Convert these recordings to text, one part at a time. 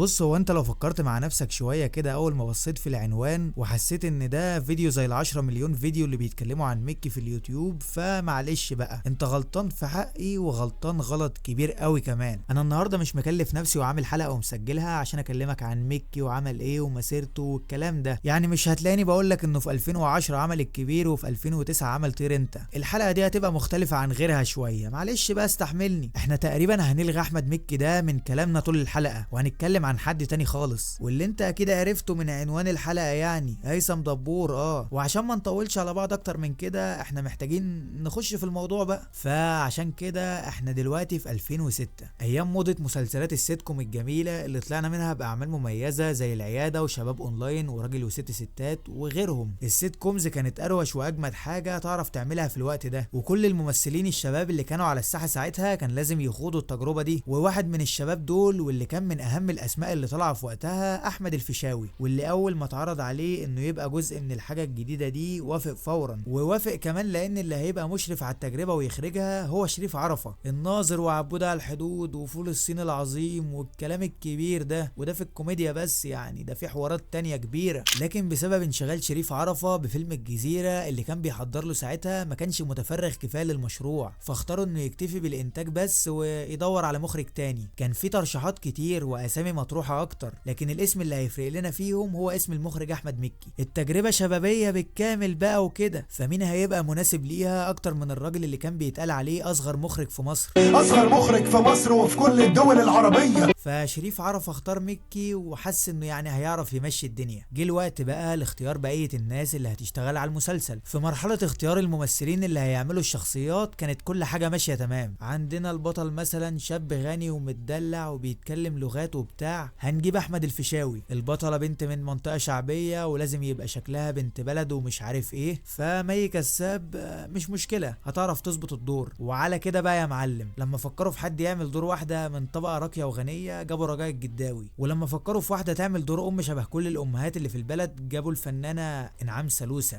بص، هو انت لو فكرت مع نفسك شوية كده اول ما بصيت في العنوان وحسيت ان ده فيديو زي ال10 مليون فيديو اللي بيتكلموا عن ميكي في اليوتيوب، فمعلش بقى انت غلطان في حقي وغلطان غلط كبير قوي كمان. انا النهارده مش مكلف نفسي وعامل حلقة ومسجلها عشان اكلمك عن ميكي وعمل ايه ومسيرته والكلام ده، يعني مش هتلاقيني بقولك انه في 2010 عمل الكبير وفي 2009 عمل طير انت. الحلقة دي هتبقى مختلفة عن غيرها شوية، معلش بقى استحملني. احنا تقريبا هنلغي احمد مكي ده من كلامنا طول الحلقة وهنتكلم عن حد تاني خالص، واللي انت اكيد عرفته من عنوان الحلقة، يعني هيثم دبور. وعشان ما نطولش على بعض اكتر من كده احنا محتاجين نخش في الموضوع بقى. فعشان كده احنا دلوقتي في 2006، ايام موضة مسلسلات السيت كوم الجميلة اللي طلعنا منها باعمال مميزة زي العيادة وشباب اونلاين وراجل وست ستات وغيرهم. السيت كومز كانت اروش واجمد حاجة تعرف تعملها في الوقت ده، وكل الممثلين الشباب اللي كانوا على الساحة ساعتها كان لازم يخوضوا التجربة دي. وواحد من الشباب دول واللي كان من اهم الاسماء اللي طلع في وقتها احمد الفيشاوي، واللي اول ما اتعرض عليه انه يبقى جزء من الحاجة الجديدة دي وافق فورا. ووافق كمان لان اللي هيبقى مشرف على التجربة ويخرجها هو شريف عرفة، الناظر وعبود على الحدود وفول الصين العظيم والكلام الكبير ده. وده في الكوميديا بس، يعني ده في حوارات تانية كبيرة. لكن بسبب انشغال شريف عرفة بفيلم الجزيرة اللي كان بيحضر له ساعتها ما كانش متفرغ كفاية للمشروع، فاختاروا انه يكتفي بالانتاج بس ويدور على مخرج تاني. كان في ترشيحات كتير واسامي مطروحة اكتر، لكن الاسم اللي هيفرق لنا فيهم هو اسم المخرج احمد مكي. التجربة شبابية بالكامل بقى وكده، فمين هيبقى مناسب ليها اكتر من الراجل اللي كان بيتقال عليه اصغر مخرج في مصر، اصغر مخرج في مصر وفي كل الدول العربية. فشريف عرفة اختار مكي وحس انه يعني هيعرف يمشي الدنيا. جه الوقت بقى لاختيار بقية الناس اللي هتشتغل على المسلسل. في مرحلة اختيار الممثلين اللي هيعملوا الشخصيات كانت كل حاجة ماشية تمام. عندنا البطل مثلا شاب غني ومتدلع وبيتكلم لغات وبتاع، هنجيب احمد الفيشاوي. البطلة بنت من منطقة شعبية ولازم يبقى شكلها بنت بلد ومش عارف ايه، فمي كساب مش مشكلة هتعرف تظبط الدور. وعلى كده بقى يا معلم، لما فكروا في حد يعمل دور واحدة من طبقة راقية وغنية جابوا رجاء الجداوي، ولما فكروا في واحدة تعمل دور ام شبه كل الامهات اللي في البلد جابوا الفنانة انعام سالوسة.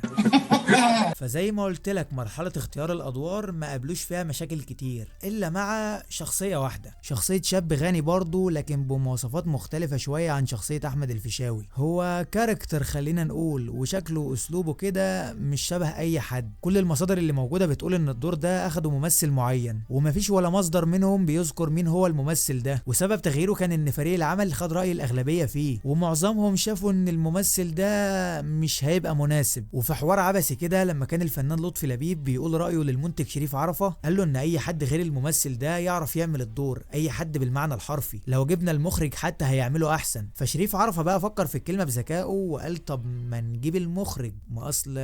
فزي ما قلت لك مرحلة اختيار الادوار ما قابلوش فيها مشاكل كتير الا مع شخصية واحدة، شخصية شاب غني برضه لكن بمواصفات مختلفة شوية عن شخصية احمد الفيشاوي. هو كاركتر خلينا نقول، وشكله واسلوبه كده مش شبه اي حد. كل المصادر اللي موجودة بتقول ان الدور ده اخده ممثل معين، ومفيش ولا مصدر منهم بيذكر مين هو الممثل ده. وسبب تغييره كان ان فريق العمل خد رأي الاغلبية فيه، ومعظمهم شافوا ان الممثل ده مش هيبقى مناسب. وفي حوار عبثي كده لما كان الفنان لطفي لبيب بيقول رأيه للمنتج شريف عرفة، قال له ان اي حد غير الممثل ده يعرف يعمل الدور، اي حد بالمعنى الحرفي، لو جبنا المخرج حتى هيعمله احسن. فشريف عرفة بقى فكر في الكلمة بذكائه وقال طب ما نجيب المخرج، ما اصل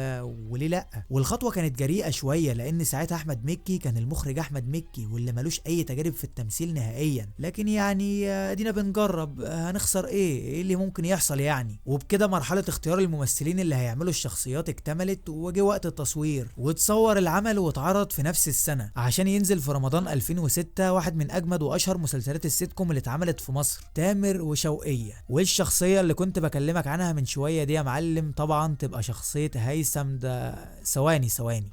وليه لا. والخطوة كانت جريئة شوية لان ساعتها احمد مكي كان المخرج احمد مكي واللي ملوش اي تجارب في التمثيل نهائيا. لكن يعني ادينا بنجرب، هنخسر ايه اللي ممكن يحصل يعني. وبكده مرحلة اختيار الممثلين اللي هيعملوا الشخصيات اكتملت، وجه وقت التصوير وتصور العمل واتعرض في نفس السنة عشان ينزل في رمضان 2006 واحد من اجمد واشهر مسلسلات السيت كوم اللي اتعملت في مصر، تامر وشوقية. والشخصية اللي كنت بكلمك عنها من شوية دي يا معلم طبعا تبقى شخصية هيثم. ده ثواني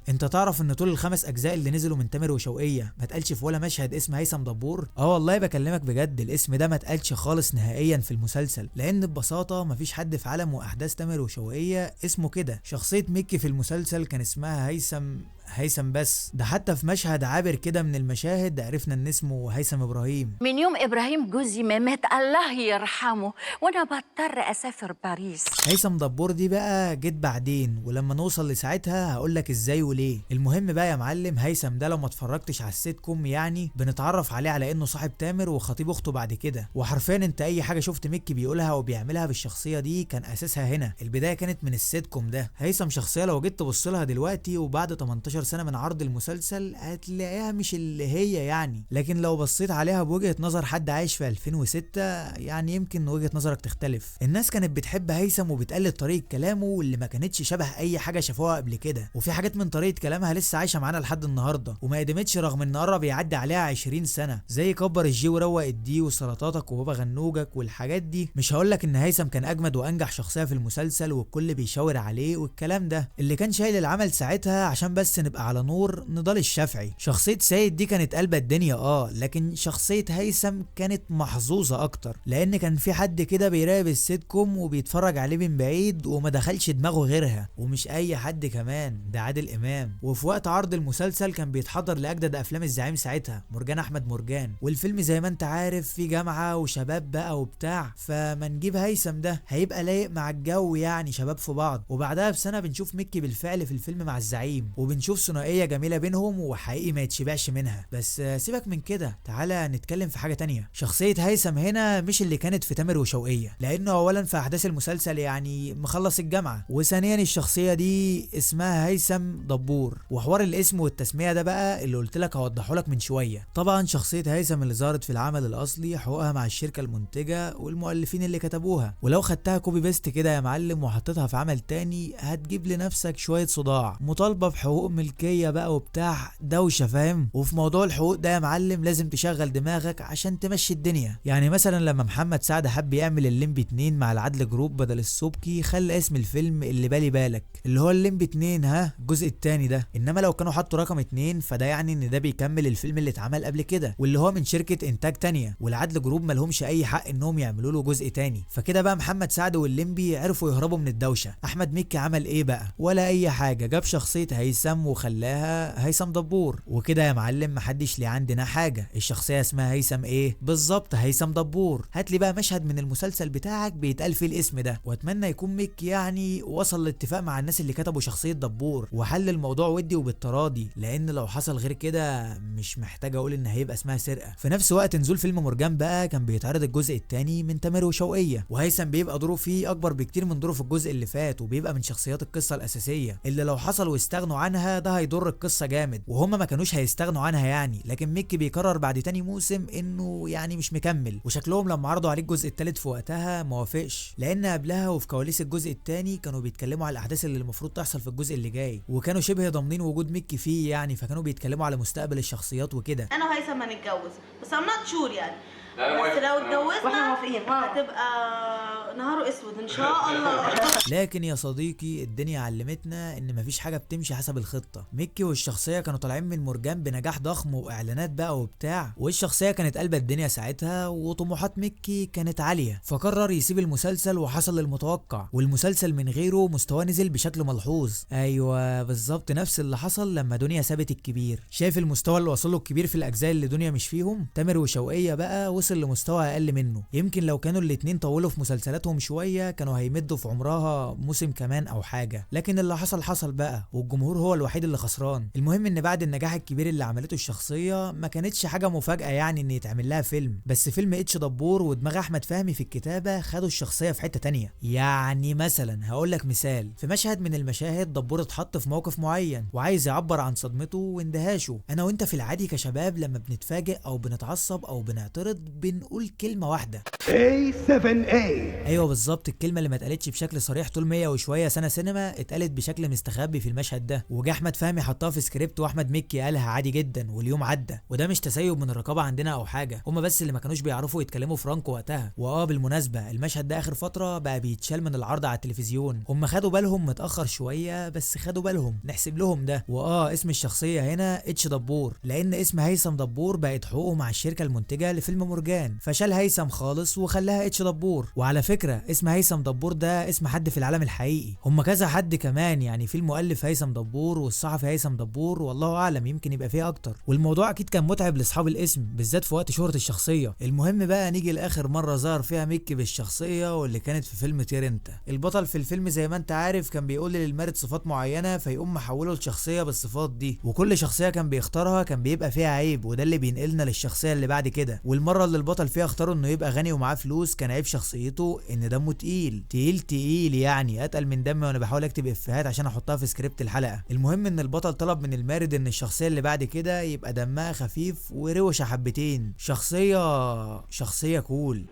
انت تعرف ان طول ال5 اجزاء اللي نزلوا من تامر وشوقية ما اتقالش في ولا مشهد اسم هيثم دبور؟ والله بكلمك بجد، الاسم ده ما اتقالش خالص نهائيا في المسلسل، لان ببساطة مفيش حد في عالم واحداث تامر وشوقية اسمه كده. شخصية ميكي في المسلسل كان اسمها هيثم بس. ده حتى في مشهد عابر كده من المشاهد عرفنا ان اسمه هيثم ابراهيم. من يوم ابراهيم جوزي ما مات الله يرحمه وانا بضطر اسافر باريس. هيثم دبور دي بقى جيت بعدين، ولما نوصل لساعتها هقولك ازاي وليه. المهم بقى يا معلم، هيثم ده لو ما اتفرجتش على السيت كوم يعني بنتعرف عليه على انه صاحب تامر وخطيب اخته بعد كده. وحرفيا انت اي حاجه شفت ميكي بيقولها وبيعملها بالشخصيه دي كان اساسها هنا. البدايه كانت من السيت كوم ده. هيثم شخصيه لو جيت تبص لها دلوقتي وبعد 18 سنه من عرض المسلسل هتلاقيها مش اللي هي يعني، لكن لو بصيت عليها بوجهه نظر حد عايش في 2006 يعني يمكن وجهه نظرك تختلف. الناس كانت بتحب هيثم وبتقلد طريقه كلامه واللي ما كانتش شبه اي حاجه شافوها قبل كده، وفي حاجات من طريقه كلامها لسه عايشه معانا لحد النهارده وما قدمتش رغم ان قرب يعدي عليها 20 سنه، زي كبر الجي وروق الدي وسلطاتك وبابا غنوجك والحاجات دي. مش هقولك ان هيثم كان اجمد وانجح شخصيه في المسلسل والكل بيشاور عليه والكلام ده، اللي كان شايل العمل ساعتها عشان بس نبقى على نور نضال الشافعي. شخصية سيد دي كانت قلبة الدنيا لكن شخصية هيثم كانت محظوظة اكتر، لان كان في حد كده بيراقب السيت كوم وبيتفرج عليه من بعيد وما دخلش دماغه غيرها، ومش اي حد كمان، ده عادل امام. وفي وقت عرض المسلسل كان بيتحضر لاجدد افلام الزعيم ساعتها، مرجان احمد مرجان، والفيلم زي ما انت عارف في جامعة وشباب بقى وبتاع، فما نجيب هيثم ده هيبقى لايق مع الجو، يعني شباب في بعض. وبعدها بسنة بنشوف مكي بالفعل في الفيلم مع الزعيم، وبنشوف ثنائية جميلة بينهم وحقيقي ما يتشبعش منها. بس سيبك من كده، تعالى نتكلم في حاجة تانية. شخصية هيثم هنا مش اللي كانت في تامر وشوقية، لانه اولا في احداث المسلسل يعني مخلص الجامعة، وثانيا الشخصية دي اسمها هيثم دبور، وحوار الاسم والتسمية ده بقى اللي قلت لك هوضحه لك من شوية. طبعا شخصية هيثم اللي ظهرت في العمل الاصلي حقوقها مع الشركة المنتجة والمؤلفين اللي كتبوها، ولو خدتها كوبي بيست كده يا معلم وحطيتها في عمل تاني هتجيب لنفسك شوية صداع، مطالبة بحقوق ملكية بقى وبتاع دوشة، فاهم؟ وفي موضوع الحقوق ده يا معلم لازم تشغل دماغك عشان تمشي الدنيا. يعني مثلا لما محمد سعد حب يعمل الليمبي 2 مع العدل جروب بدل السبكي، خلى اسم الفيلم اللي بالي بالك، اللي هو الليمبي 2 الجزء التاني ده. انما لو كانوا حطوا رقم 2 فده يعني ان ده بيكمل الفيلم اللي اتعمل قبل كده، واللي هو من شركة انتاج تانية، والعدل جروب مالهمش اي حق انهم يعملوا له جزء تاني. فكده بقى محمد سعد والليمبي عرفوا يهربوا من الدوشة. احمد مكي عمل ايه بقى؟ ولا اي حاجة، جاب شخصية هيثم وخلاها هيثم دبور، وكده يا معلم محدش ليه عندنا حاجة. الشخصية اسمها هيثم ايه بالظبط؟ هيثم دبور. هات لي بقى مشهد من المسلسل بتاعك بيتقال فيه الاسم ده، واتمنى يكون مكي يعني وصل لاتفاق مع الناس اللي كتبوا شخصية دبور وحل الموضوع ودي وبالتراضي، لان لو حصل غير كده مش محتاج اقول ان هيبقى اسمها سرقة. في نفس وقت نزول فيلم مرجان بقى كان بيتعرض الجزء الثاني من تامر وشوقية، وهيثم بيبقى دوره فيه اكبر بكتير من دوره في الجزء اللي فات، وبيبقى من شخصيات القصة الاساسية اللي لو حصل واستغنوا عنها ده هيضر القصة جامد، وهم ما كانوش هيستغنوا عنها يعني. لكن مكي بيقرر بعد تاني موسم انه يعني مش مكمل، وشكلهم لما عرضوا عليه الجزء الثالث في وقتها ما وافقش، لان قبلها وفي كواليس الجزء الثاني كانوا بيتكلموا على الاحداث اللي المفروض تحصل في الجزء اللي جاي، وكانوا شبه ضامنين وجود مكي فيه يعني، فكانوا بيتكلموا على مستقبل الشخصيات وكده. انا وهيثم هنتجوز، بس I'm not sure يعني، لا بس لو اتجوزنا واحنا موافقين هتبقى نهاره اسود ان شاء الله. لكن يا صديقي الدنيا علمتنا ان مفيش حاجه بتمشي حسب الخطه. مكي والشخصيه كانوا طالعين من مرجان بنجاح ضخم واعلانات بقى وبتاع، والشخصيه كانت قلبة الدنيا ساعتها، وطموحات مكي كانت عاليه، فقرر يسيب المسلسل وحصل المتوقع، والمسلسل من غيره مستواه نزل بشكل ملحوظ. ايوه بالظبط نفس اللي حصل لما دنيا سابت الكبير. شايف المستوى اللي وصله الكبير في الاجزاء اللي دنيا مش فيهم؟ تامر وشوقية بقى وصل لمستوى اقل منه. يمكن لو كانوا الاتنين طولوا في مسلسلاتهم شويه كانوا هيمدوا في عمرها موسم كمان او حاجه، لكن اللي حصل بقى، والجمهور هو الوحيد اللي خسران. المهم ان بعد النجاح الكبير اللي عملته الشخصيه ما كانتش حاجه مفاجاه يعني ان يتعمل لها فيلم، بس فيلم اتش دبور ودماغ احمد فهمي في الكتابه خدوا الشخصيه في حته تانية. يعني مثلا هقول لك مثال، في مشهد من المشاهد دبور اتحط في موقف معين وعايز يعبر عن صدمته واندهاشه. انا وانت في العادي كشباب لما بنتفاجئ او بنتعصب او بنعترض بنقول كلمه واحده A7A. ايوه بالظبط، الكلمه اللي ما اتقالتش بشكل صريح طول 100 وشويه سنه سينما اتقالت بشكل مستخبي في المشهد ده، وجا احمد فهمي حطها في سكريبت واحمد مكي قالها عادي جدا واليوم عدى. وده مش تسيب من الرقابه عندنا او حاجه، هما بس اللي ما كانوش بيعرفوا يتكلموا فرانكو وقتها. بالمناسبه المشهد ده اخر فتره بقى بيتشال من العرض على التلفزيون، هما خدوا بالهم متاخر شويه بس خدوا بالهم، نحسب لهم ده. اسم الشخصيه هنا اتش دبور، لان اسم هيثم دبور بقت حقوقه مع الشركه المنتجه لفيلم مرجان، فشال هيثم خالص وخلاها اتش دبور. وعلى فكره اسم هيثم دبور ده اسم حد في العالم الحقيقي، هم كذا حد كمان يعني، في المؤلف هيثم دبور والصحفي هيثم دبور، والله اعلم يمكن يبقى فيه اكتر. والموضوع اكيد كان متعب لاصحاب الاسم بالذات في وقت شهرة الشخصيه. المهم بقى نيجي لاخر مره ظهر فيها مكي بالشخصيه، واللي كانت في فيلم طير انت. البطل في الفيلم زي ما انت عارف كان بيقول للمارد صفات معينه فيقوم محوله لشخصيه بالصفات دي، وكل شخصيه كان بيختارها كان بيبقى فيها عيب، وده اللي بينقلنا للشخصيه اللي بعد كده. والمره اللي البطل فيها اختاروا انه يبقى غني ومعاه فلوس كان عيب شخصيته ان دمه تقيل يعني اتقل من دمي، وانا بحاول اكتب افيهات عشان احطها في سكريبت الحلقه. المهم ان البطل طلب من المارد ان الشخصيه اللي بعد كده يبقى دمها خفيف وروشه حبتين، شخصيه كول.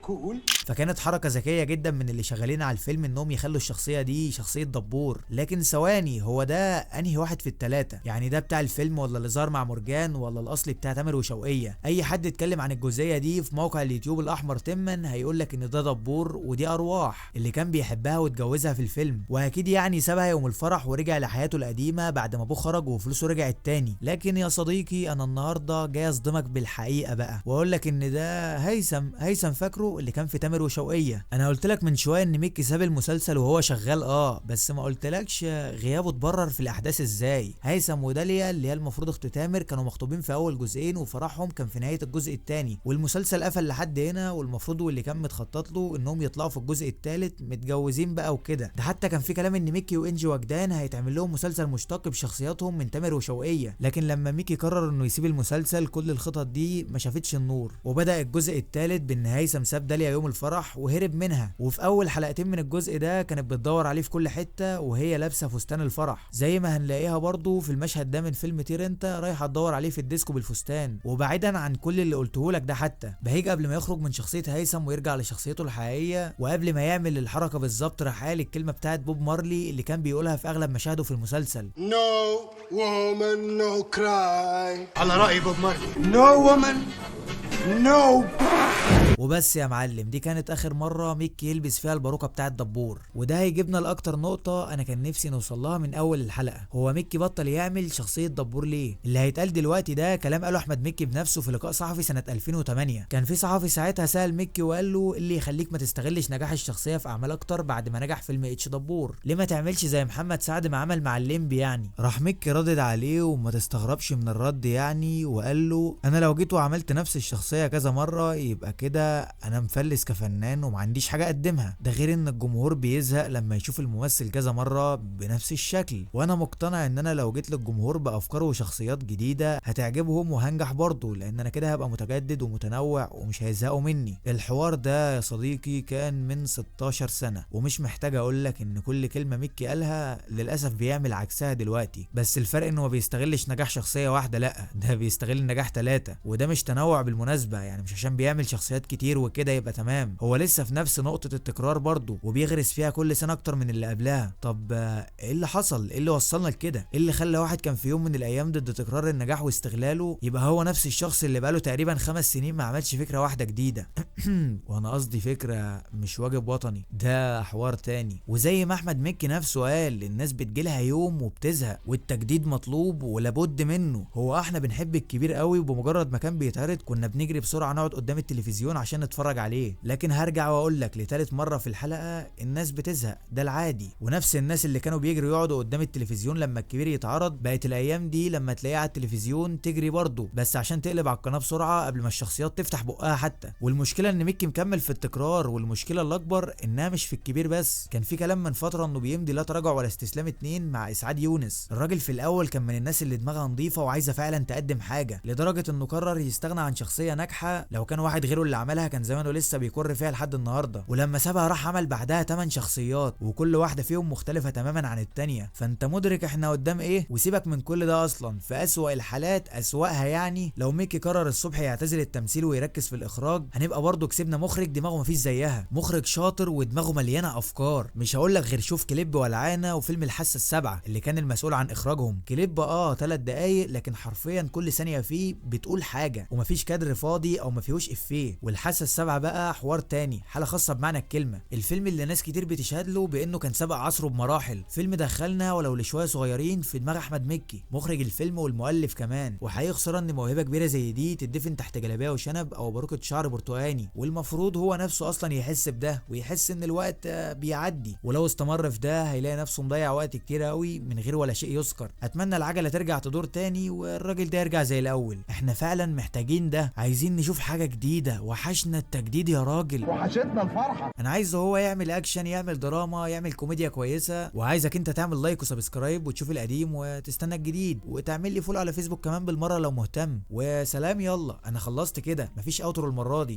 فكانت حركه ذكيه جدا من اللي شغالين على الفيلم انهم يخلوا الشخصيه دي شخصيه دبور. لكن ثواني، هو ده انهي واحد في الثلاثه؟ يعني ده بتاع الفيلم ولا اللي ظهر مع مرجان ولا الاصلي بتاع تامر وشوقية؟ اي حد اتكلم عن الجزئيه دي في في موقع اليوتيوب الاحمر تما هيقولك ان ده دبور ودي ارواح اللي كان بيحبها واتجوزها في الفيلم، واكيد يعني سابها يوم الفرح ورجع لحياته القديمه بعد ما ابوه خرج وفلوسه رجعت تاني. لكن يا صديقي انا النهارده جاي اصدمك بالحقيقه بقى واقول لك ان ده هيثم فاكره اللي كان في تامر وشوقية. انا قلت لك من شويه ان ميكي ساب المسلسل وهو شغال بس ما قلتلكش غيابه اتبرر في الاحداث ازاي. هيثم وداليا اللي هي المفروض اخت تامر كانوا مخطوبين في اول جزئين وفرحهم كان في نهايه الجزء الثاني، والمسلسل قفل لحد هنا، والمفروض واللي كان متخطط له انهم يطلعوا في الجزء الثالث متجوزين بقى وكده. ده حتى كان في كلام ان ميكي وانجي وجدان هيتعمل لهم مسلسل مشتق بشخصياتهم من تامر وشوقية، لكن لما ميكي قرر انه يسيب المسلسل كل الخطط دي ما شافتش النور، وبدأ الجزء الثالث بان هيثم ساب داليا يوم الفرح وهرب منها، وفي اول حلقتين من الجزء ده كانت بتدور عليه في كل حته وهي لابسه فستان الفرح، زي ما هنلاقيها برضو في المشهد ده من فيلم طير انت رايحه تدور عليه في الديسكو بالفستان. وبعيدا عن كل اللي قلته لك ده، حتى بهيج قبل ما يخرج من شخصيه هيثم ويرجع لشخصيته الحقيقيه وقبل ما يعمل الحركه بالظبط راح قال الكلمه بتاعت بوب مارلي اللي كان بيقولها في اغلب مشاهده في المسلسل: No woman no cry. على رأي بوب مارلي No woman no. وبس يا معلم، دي كانت اخر مره ميكي يلبس فيها الباروكه بتاعه دبور، وده هيجيبنا لاكتر نقطه انا كان نفسي نوصل لها من اول الحلقه. هو ميكي بطل يعمل شخصيه دبور ليه؟ اللي هيتقال دلوقتي ده كلام قاله احمد مكي بنفسه في لقاء صحفي سنه 2008. كان في صحفي ساعتها سال ميكي وقال له اللي يخليك ما تستغلش نجاح الشخصيه في اعمال اكتر بعد ما نجح فيلم اتش دبور؟ ليه ما تعملش زي محمد سعد ما عمل مع الليمبي يعني؟ راح ميكي ردد عليه وما تستغربش من الرد يعني، وقال له انا لو جيت وعملت نفس الشخصيه كذا مره يبقى كده انا مفلس كفنان وما عنديش حاجه اقدمها. ده غير ان الجمهور بيزهق لما يشوف الممثل كذا مره بنفس الشكل، وانا مقتنع ان انا لو جيت للجمهور بافكار وشخصيات جديده هتعجبهم وهنجح برضه، لان انا كده هبقى متجدد ومتنوع ومش هيزهقوا مني. الحوار ده يا صديقي كان من 16 سنه، ومش محتاج اقول لك ان كل كلمه ميكي قالها للاسف بيعمل عكسها دلوقتي، بس الفرق انه ما بيستغلش نجاح شخصيه واحده، لا ده بيستغل نجاح 3، وده مش تنوع بالمناسبه، يعني مش عشان بيعمل شخصيات كتير وكده يبقى تمام، هو لسه في نفس نقطة التكرار برضه وبيغرس فيها كل سنة اكتر من اللي قبلها. طب ايه اللي حصل؟ ايه اللي وصلنا لكده؟ ايه اللي خلى واحد كان في يوم من الايام ضد تكرار النجاح واستغلاله يبقى هو نفس الشخص اللي بقاله تقريبا 5 سنين ما عملش فكرة واحدة جديدة؟ وانا قصدي فكرة مش واجب وطني، ده حوار تاني. وزي ما احمد مكي نفسه قال الناس بتجيلها يوم وبتزهق والتجديد مطلوب ولابد منه. هو احنا بنحب الكبير قوي وبمجرد ما كان بيتعرض كنا بنجري بسرعة نقعد قدام التلفزيون عشان نتفرج عليه، لكن هرجع واقول لك لتالت مره في الحلقه الناس بتزهق، ده العادي. ونفس الناس اللي كانوا بيجروا يقعدوا قدام التلفزيون لما الكبير يتعرض بقت الايام دي لما تلاقيها على التلفزيون تجري برضه، بس عشان تقلب على القناه بسرعه قبل ما الشخصيات تفتح بقها حتى. والمشكله ان ميكي مكمل في التكرار، والمشكله الاكبر انها مش في الكبير بس. كان في كلام من فتره انه بيمضي لا تراجع ولا استسلام 2 مع اسعاد يونس. الراجل في الاول كان من الناس اللي دماغها نظيفه وعايزه فعلا تقدم حاجه، لدرجه انه قرر يستغنى عن شخصيه ناجحه لو كان واحد غيره اللي عملها كان زمانه لسه بيكر فيها لحد النهارده. ولما سابها راح عمل بعدها 8 شخصيات وكل واحده فيهم مختلفه تماما عن التانيه، فانت مدرك احنا قدام ايه؟ وسيبك من كل ده، اصلا في اسوأ الحالات اسوأها يعني لو ميكي قرر الصبح يعتزل التمثيل ويركز في الاخراج هنبقى برضه كسبنا مخرج دماغه مفيش زيها، مخرج شاطر ودماغه مليانه افكار. مش هقول لك غير شوف كليب ولعانه وفيلم الحاسه السابعه اللي كان المسؤول عن اخراجهم. كليب 3 دقايق لكن حرفيا كل ثانيه فيه بتقول حاجه ومفيش كادر فاضي او ما فيهوش افيه. والحاسه السابعه بقى حوار تاني، حاله خاصه بمعنى الكلمه، الفيلم اللي ناس كتير بتشهد له بانه كان سابق عصره بمراحل، فيلم دخلنا ولو لشويه صغيرين في دماغ احمد مكي مخرج الفيلم والمؤلف كمان. وحقيقي خساره ان موهبه كبيره زي دي تدفن تحت جلابيه وشنب او باروكه شعر برتقاني، والمفروض هو نفسه اصلا يحس بده ويحس ان الوقت بيعدي، ولو استمر في ده هيلاقي نفسه مضيع وقت كتير قوي من غير ولا شيء يذكر. اتمنى العجله ترجع تدور تاني والراجل ده يرجع زي الاول، احنا فعلا محتاجين ده، عايزين نشوف حاجه جديده، وحشنا التجديد يا راجل، وحشتنا الفرحة. انا عايزه هو يعمل اكشن، يعمل دراما، يعمل كوميديا كويسه، وعايزك انت تعمل لايك وسبسكرايب وتشوف القديم وتستنى الجديد، وتعمل لي فولو على فيسبوك كمان بالمره لو مهتم. وسلام، يلا انا خلصت كده، مفيش اوترو المره دي.